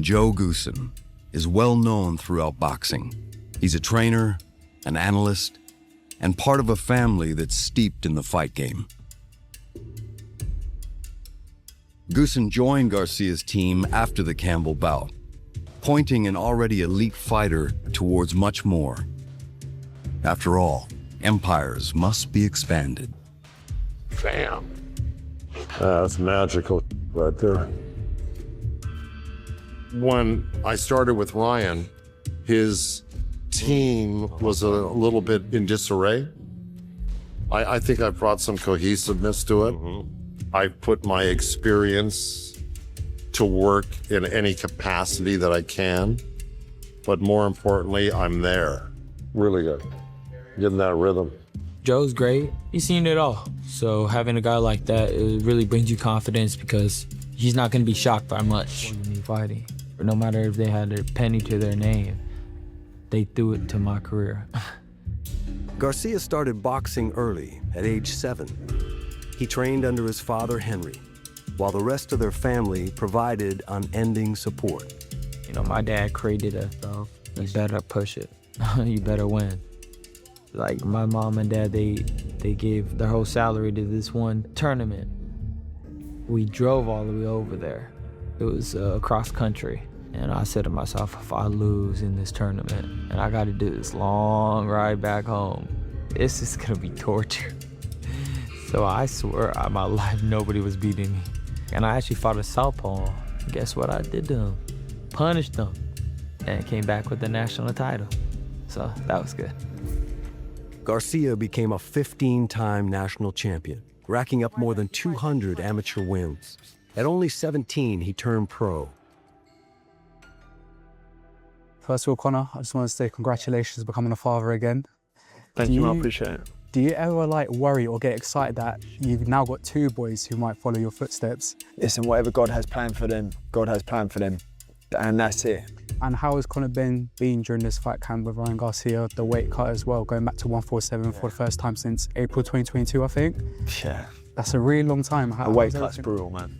Joe Goosen is well known throughout boxing. He's a trainer, an analyst, and part of a family that's steeped in the fight game. Goosen joined Garcia's team after the Campbell bout, pointing an already elite fighter towards much more. After all, empires must be expanded. Bam. That's magical right there. When I started with Ryan, his team was a little bit in disarray. I think I brought some cohesiveness to it. I put my experience to work in any capacity that I can, but more importantly, I'm there. Really good. Getting that rhythm. Joe's great. He's seen it all. So having a guy like that, it really brings you confidence because he's not going to be shocked by much when you're fighting. No matter if they had a penny to their name, they threw it to my career. Garcia started boxing early, at age 7. He trained under his father, Henry, while the rest of their family provided unending support. You know, my dad created us, so you better push it. You better win. Like my mom and dad, they gave their whole salary to this one tournament. We drove all the way over there. It was cross country. And I said to myself, if I lose in this tournament and I got to do this long ride back home, it's just gonna be torture. So I swear on my life, nobody was beating me. And I actually fought a southpaw. Guess what I did to him? Punished him. And came back with the national title. So that was good. Garcia became a 15-time national champion, racking up more than 200 amateur wins. At only 17, he turned pro. First of all, Conor, I just want to say congratulations on becoming a father again. Thank you, I appreciate it. Do you ever worry or get excited that you've now got 2 boys who might follow your footsteps? Listen, whatever God has planned for them, God has planned for them, and that's it. And how has Conor Benn been during this fight camp with Ryan Garcia, the weight cut as well, going back to 147 for the first time since April 2022, I think? Yeah. That's a really long time. The weight cut's brutal, man.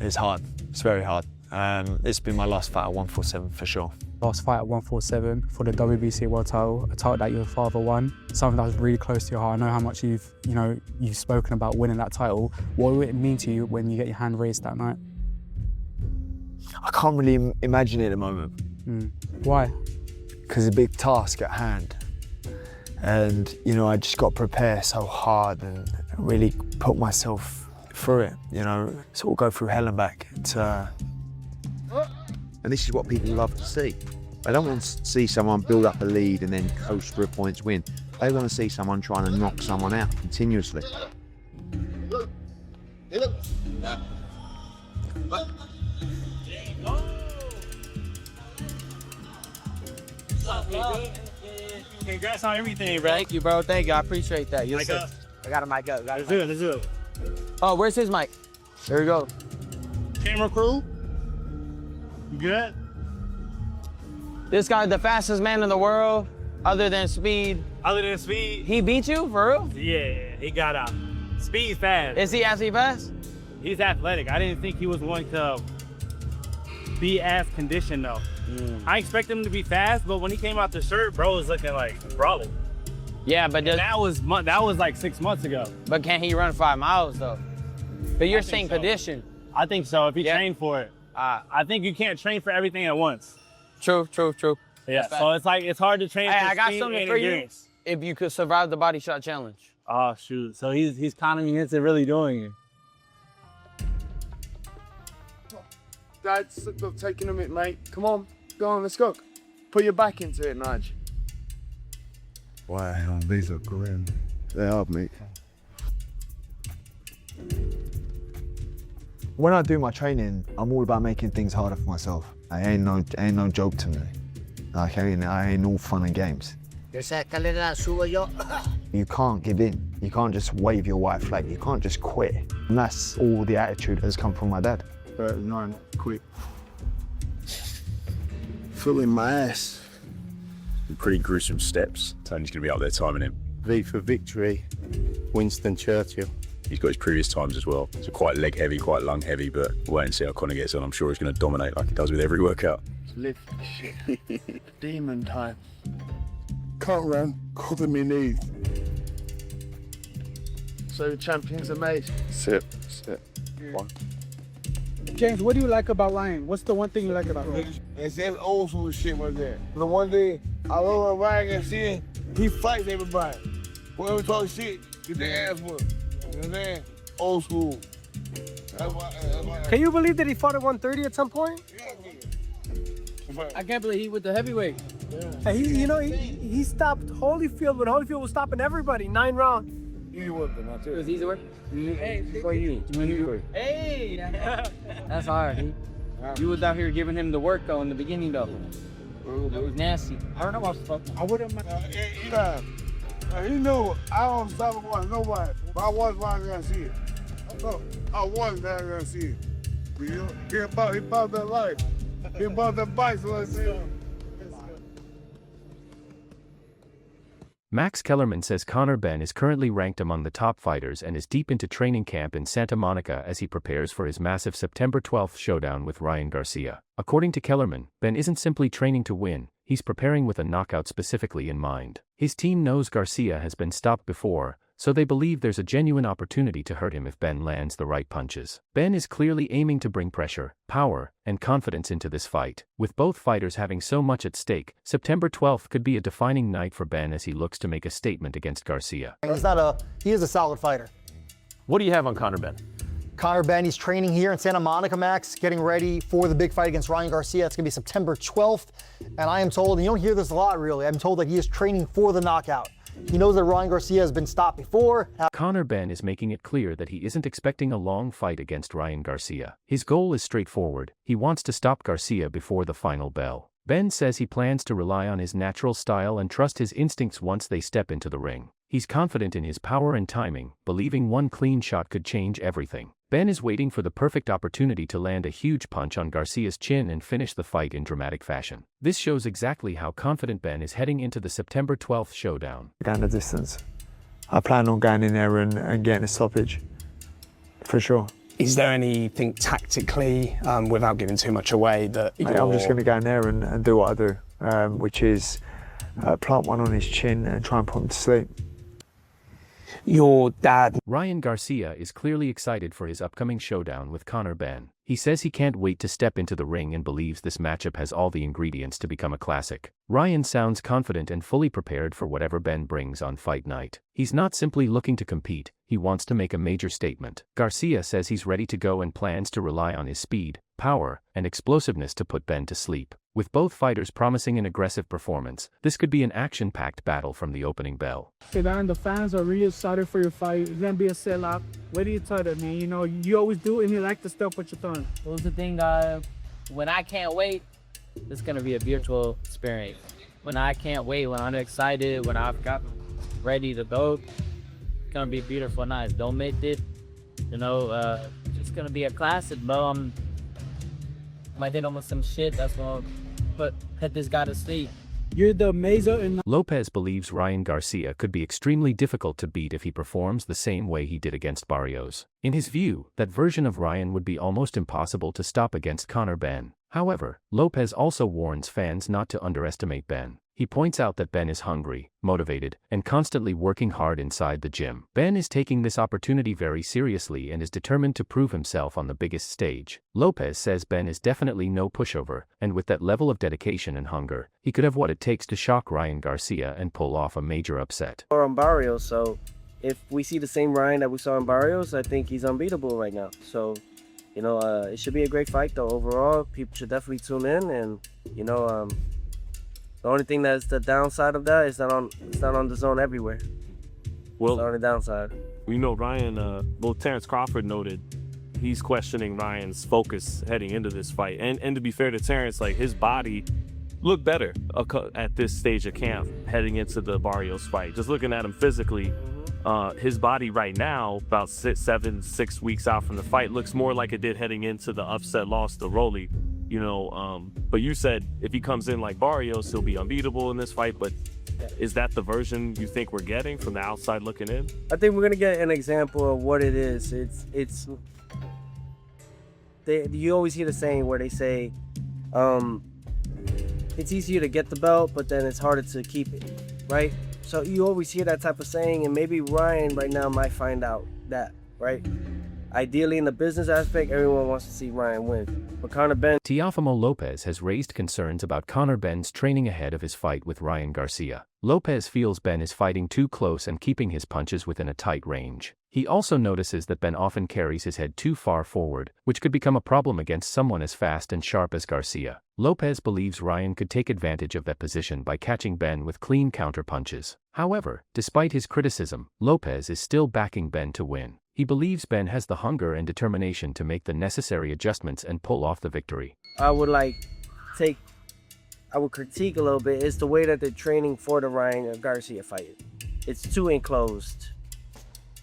It's hard, it's very hard. It's been my last fight at 147 for sure. Last fight at 147 for the WBC world title, a title that your father won, something that was really close to your heart. I know how much you've spoken about winning that title. What would it mean to you when you get your hand raised that night? I can't really imagine it at the moment. Why? Because it's a big task at hand. And, I just got to prepare so hard and really put myself through it, sort of go through hell and back. And this is what people love to see. They don't want to see someone build up a lead and then coast for a points win. They want to see someone trying to knock someone out continuously. Congrats on everything, bro. Thank you, bro. Thank you. I appreciate that. Mic up. I got a mic up. Let's do it. Oh, where's his mic? There we go. Camera crew. You good? This guy's the fastest man in the world, other than Speed. Other than Speed? He beat you, for real? Yeah, he got out. Speed's fast. Is he actually fast? He's athletic. I didn't think he was going to be as conditioned, though. I expect him to be fast, but when he came out the shirt, bro was looking like brawling. Yeah, but that was like 6 months ago. But can he run 5 miles, though? But you're saying so. condition. I think so, if he trained for it. I think you can't train for everything at once. True. Yeah, so it's hard to train for I got speed something and for you endurance. if you could survive the body shot challenge. Oh, shoot. So he's counting into really doing it. Dad's taking a minute, mate. Come on, go on, let's go. Put your back into it, Nudge. Wow, these are grim. They are, mate. When I do my training, I'm all about making things harder for myself. I ain't no joke to me. Like, I ain't all fun and games. You can't give in. You can't just wave your white flag. You can't just quit. And that's all the attitude has come from my dad. 39, quick. Filling my ass. Pretty gruesome steps. Tony's gonna be up there timing him. V for victory, Winston Churchill. He's got his previous times as well. So quite leg heavy, quite lung heavy, but wait and see how Conor gets on. I'm sure he's going to dominate like he does with every workout. Lift shit. Demon time. Can't run, cover me knees. So champions are made. Sit. One. James, what do you like about Ryan? What's the one thing you like about him? It's that old school shit right there. The one thing I love about Ryan Garcia, he fights everybody. Whoever talk shit, get their ass whooped. You know what I'm saying? Old school. That's why. Can you believe that he fought at 130 at some point? Yeah. I can't believe he with the heavyweight. Yeah. He stopped Holyfield when Holyfield was stopping everybody. 9 rounds. Easy work, though, not too. It was easy work? Hey, for you. Hey! That's hard. You was out here giving him the work though in the beginning though. It was nasty. I don't know what I was I wouldn't. He knew I don't stop him nobody. But I was Ryan Garcia. I was Ryan Garcia. He about that life. He about that bike, so I said. Max Kellerman says Conor Benn is currently ranked among the top fighters and is deep into training camp in Santa Monica as he prepares for his massive September 12th showdown with Ryan Garcia. According to Kellerman, Benn isn't simply training to win, he's preparing with a knockout specifically in mind. His team knows Garcia has been stopped before, so they believe there's a genuine opportunity to hurt him if Benn lands the right punches. Benn is clearly aiming to bring pressure, power, and confidence into this fight. With both fighters having so much at stake, September 12th could be a defining night for Benn as he looks to make a statement against Garcia. He is a solid fighter. What do you have on Conor Benn? Conor Benn, he's training here in Santa Monica, Max, getting ready for the big fight against Ryan Garcia. It's going to be September 12th. And I am told, and you don't hear this a lot really, I'm told that he is training for the knockout. He knows that Ryan Garcia has been stopped before. Conor Benn is making it clear that he isn't expecting a long fight against Ryan Garcia. His goal is straightforward. He wants to stop Garcia before the final bell. Benn says he plans to rely on his natural style and trust his instincts once they step into the ring. He's confident in his power and timing, believing one clean shot could change everything. Benn is waiting for the perfect opportunity to land a huge punch on Garcia's chin and finish the fight in dramatic fashion. This shows exactly how confident Benn is heading into the September 12th showdown. Going the distance. I plan on going in there and getting a stoppage, for sure. Is there anything tactically, without giving too much away, that I'm just going to go in there and do what I do, which is plant one on his chin and try and put him to sleep. Your dad. Ryan Garcia is clearly excited for his upcoming showdown with Conor Benn. He says he can't wait to step into the ring and believes this matchup has all the ingredients to become a classic. Ryan sounds confident and fully prepared for whatever Benn brings on fight night. He's not simply looking to compete, he wants to make a major statement. Garcia says he's ready to go and plans to rely on his speed, power, and explosiveness to put Benn to sleep. With both fighters promising an aggressive performance, this could be an action-packed battle from the opening bell. Showdown, the fans are really excited for your fight. It's gonna be a sellout. What do you tell them, man? You know, you always do and you like the stuff what you're doing. Well, the thing, when I can't wait, it's gonna be a virtual experience. When I can't wait, when I'm excited, when I've got ready to go, it's gonna be a beautiful night. Don't miss it. You know, it's gonna be a classic, bro. I did almost some shit that's gonna put this guy to sleep. You're the amazing. Lopez believes Ryan Garcia could be extremely difficult to beat if he performs the same way he did against Barrios. In his view, that version of Ryan would be almost impossible to stop against Conor Benn. However, Lopez also warns fans not to underestimate Benn. He points out that Benn is hungry, motivated, and constantly working hard inside the gym. Benn is taking this opportunity very seriously and is determined to prove himself on the biggest stage. Lopez says Benn is definitely no pushover, and with that level of dedication and hunger, he could have what it takes to shock Ryan Garcia and pull off a major upset. Or on Barrios, so if we see the same Ryan that we saw in Barrios, I think he's unbeatable right now. So, you know, it should be a great fight though. Overall, people should definitely tune in, and you know, the only thing that's the downside of that is it's not on the zone everywhere. Well, it's on the downside. You know, Ryan, well, Terrence Crawford noted he's questioning Ryan's focus heading into this fight. And to be fair to Terrence, like, his body looked better at this stage of camp heading into the Barrios fight. Just looking at him physically, his body right now, about 6 weeks out from the fight, looks more like it did heading into the upset loss to Rolly. But you said if he comes in like Barrios, he'll be unbeatable in this fight. But is that the version you think we're getting from the outside looking in? I think we're gonna get an example of what it is. You always hear the saying where they say, it's easier to get the belt, but then it's harder to keep it, right? So you always hear that type of saying, and maybe Ryan right now might find out that, right? Ideally, in the business aspect, everyone wants to see Ryan win. But Conor Benn... Teofimo Lopez has raised concerns about Conor Benn's training ahead of his fight with Ryan Garcia. Lopez feels Benn is fighting too close and keeping his punches within a tight range. He also notices that Benn often carries his head too far forward, which could become a problem against someone as fast and sharp as Garcia. Lopez believes Ryan could take advantage of that position by catching Benn with clean counterpunches. However, despite his criticism, Lopez is still backing Benn to win. He believes Benn has the hunger and determination to make the necessary adjustments and pull off the victory. I would critique a little bit is the way that they're training for the Ryan Garcia fight. It's too enclosed.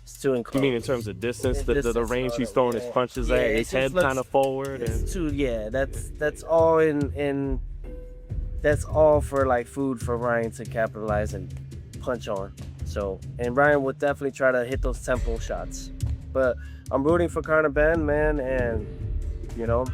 It's too enclosed. You mean in terms of distance, the range he's throwing his punches at, his head kind of forward? That's all that's all for like food for Ryan to capitalize and punch on. So, and Ryan would definitely try to hit those tempo shots. But I'm rooting for Conor Benn, man, and You're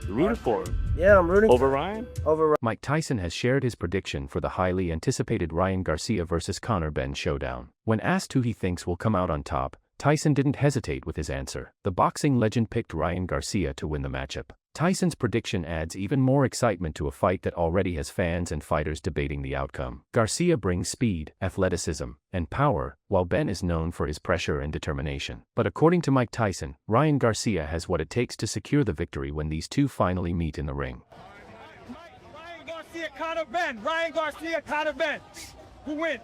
rooting for him? Yeah, I'm rooting over Ryan? Over Ryan. Mike Tyson has shared his prediction for the highly anticipated Ryan Garcia versus Conor Benn showdown. When asked who he thinks will come out on top, Tyson didn't hesitate with his answer. The boxing legend picked Ryan Garcia to win the matchup. Tyson's prediction adds even more excitement to a fight that already has fans and fighters debating the outcome. Garcia brings speed, athleticism, and power, while Benn is known for his pressure and determination. But according to Mike Tyson, Ryan Garcia has what it takes to secure the victory when these two finally meet in the ring. Ryan Garcia, Conor Benn. Ryan Garcia, Conor Benn. Who wins?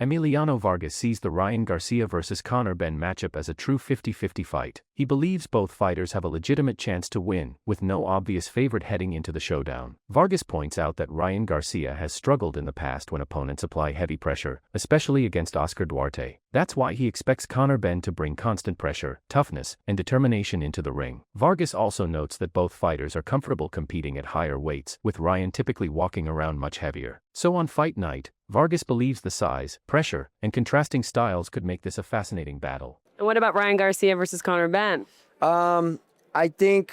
Emiliano Vargas sees the Ryan Garcia versus Conor Benn matchup as a true 50-50 fight. He believes both fighters have a legitimate chance to win, with no obvious favorite heading into the showdown. Vargas points out that Ryan Garcia has struggled in the past when opponents apply heavy pressure, especially against Oscar Duarte. That's why he expects Conor Benn to bring constant pressure, toughness, and determination into the ring. Vargas also notes that both fighters are comfortable competing at higher weights, with Ryan typically walking around much heavier. So on fight night, Vargas believes the size, pressure, and contrasting styles could make this a fascinating battle. And what about Ryan Garcia versus Conor Benn? I think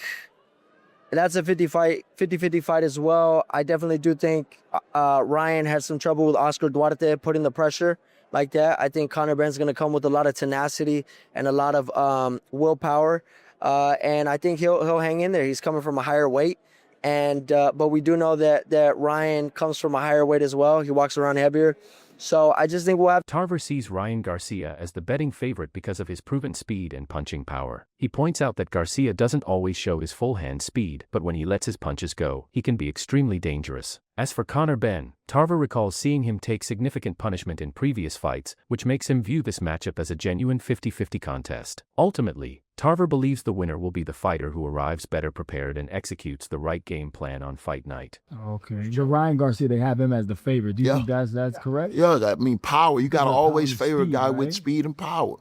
that's a 50-50 fight as well. I definitely do think Ryan had some trouble with Oscar Duarte putting the pressure like that. I think Conor Benn's going to come with a lot of tenacity and a lot of willpower, and I think he'll hang in there. He's coming from a higher weight. And but we do know that Ryan comes from a higher weight as well. He walks around heavier. So I just think we'll have... Tarver sees Ryan Garcia as the betting favorite because of his proven speed and punching power. He points out that Garcia doesn't always show his full hand speed, but when he lets his punches go, he can be extremely dangerous. As for Conor Benn, Tarver recalls seeing him take significant punishment in previous fights, which makes him view this matchup as a genuine 50-50 contest. Ultimately, Tarver believes the winner will be the fighter who arrives better prepared and executes the right game plan on fight night. Okay. The Ryan Garcia, they have him as the favorite. Do you think that's correct? Yeah, I mean, power. You got to always favor a speed, guy right? with speed and power.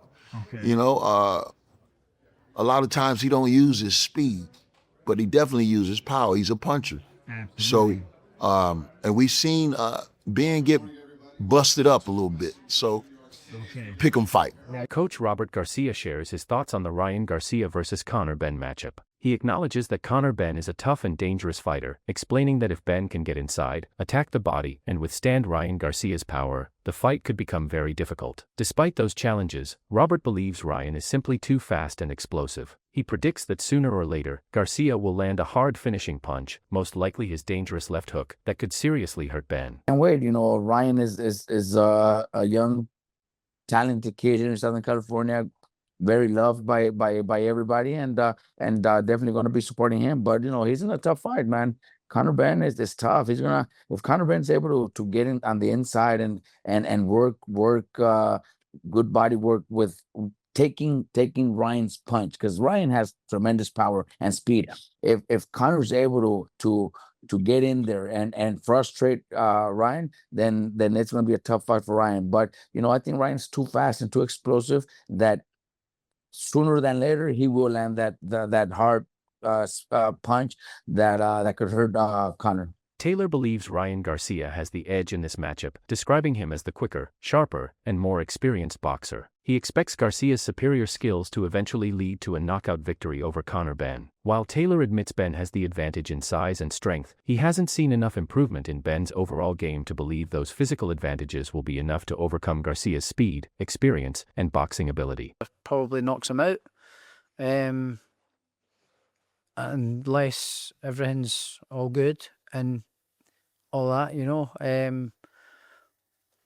Okay. You know, a lot of times he don't use his speed, but he definitely uses power. He's a puncher. Absolutely. So, and we've seen Ben get busted up a little bit. So, pick 'em fight. Coach Robert Garcia shares his thoughts on the Ryan Garcia versus Conor Benn matchup. He acknowledges that Conor Benn is a tough and dangerous fighter, explaining that if Benn can get inside, attack the body, and withstand Ryan Garcia's power, the fight could become very difficult. Despite those challenges, Robert believes Ryan is simply too fast and explosive. He predicts that sooner or later, Garcia will land a hard finishing punch, most likely his dangerous left hook, that could seriously hurt Benn. And wait, you know, Ryan is a young, talented kid in Southern California, very loved by everybody, and definitely going to be supporting him. But you know, he's in a tough fight, man. Conor Benn is tough. He's gonna, if Conor Benn's able to get in on the inside and work good body work with taking Ryan's punch, because Ryan has tremendous power and speed. If Conor's able to get in there and frustrate Ryan, then it's going to be a tough fight for Ryan. But you know, I think Ryan's too fast and too explosive that sooner than later he will land that hard punch that could hurt Conor. Taylor believes Ryan Garcia has the edge in this matchup, describing him as the quicker, sharper, and more experienced boxer. He expects Garcia's superior skills to eventually lead to a knockout victory over Conor Benn. While Taylor admits Benn has the advantage in size and strength, he hasn't seen enough improvement in Benn's overall game to believe those physical advantages will be enough to overcome Garcia's speed, experience, and boxing ability. Probably knocks him out. Unless everything's all good and all that, you know.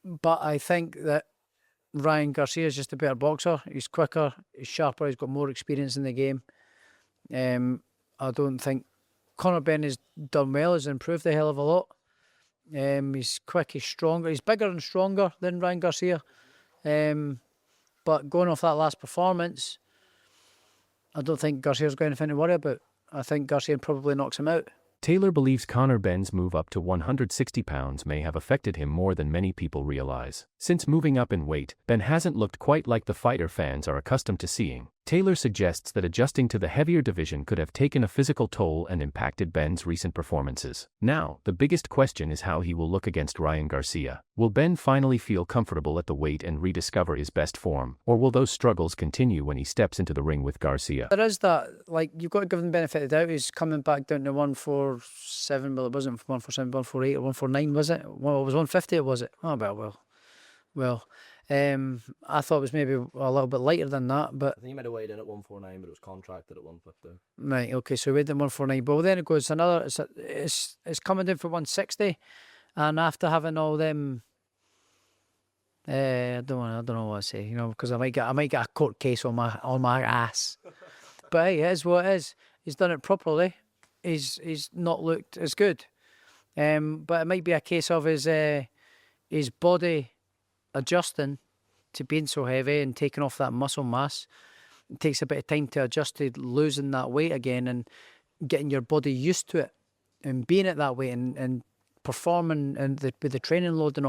But I think that Ryan Garcia is just a better boxer. He's quicker, he's sharper, he's got more experience in the game. I don't think Conor Benn has done well, has improved a hell of a lot. He's quick, he's stronger, he's bigger and stronger than Ryan Garcia. But going off that last performance, I don't think Garcia's got anything to worry about. I think Garcia probably knocks him out. Taylor believes Conor Benn's move up to 160 pounds may have affected him more than many people realize. Since moving up in weight, Benn hasn't looked quite like the fighter fans are accustomed to seeing. Taylor suggests that adjusting to the heavier division could have taken a physical toll and impacted Benn's recent performances. Now, the biggest question is how he will look against Ryan Garcia. Will Benn finally feel comfortable at the weight and rediscover his best form, or will those struggles continue when he steps into the ring with Garcia? There is that, like, you've got to give him the benefit of the doubt. He's coming back down to 147, well, it wasn't 147, 148 or 149, was it? Well, it was 150, was it? Oh, well. I thought it was maybe a little bit lighter than that, but I think he might have weighed in at 149, but it was contracted at 150. Right, okay, so we weighed in 149, but then it goes another. It's coming down for 160, and after having all them, I don't know what to say, you know, because I might get a court case on my ass. But hey, it is what it is. He's done it properly. He's not looked as good, but it might be a case of his body adjusting to being so heavy and taking off that muscle mass. It takes a bit of time to adjust to losing that weight again and getting your body used to it and being at that weight and performing and with the training load and all.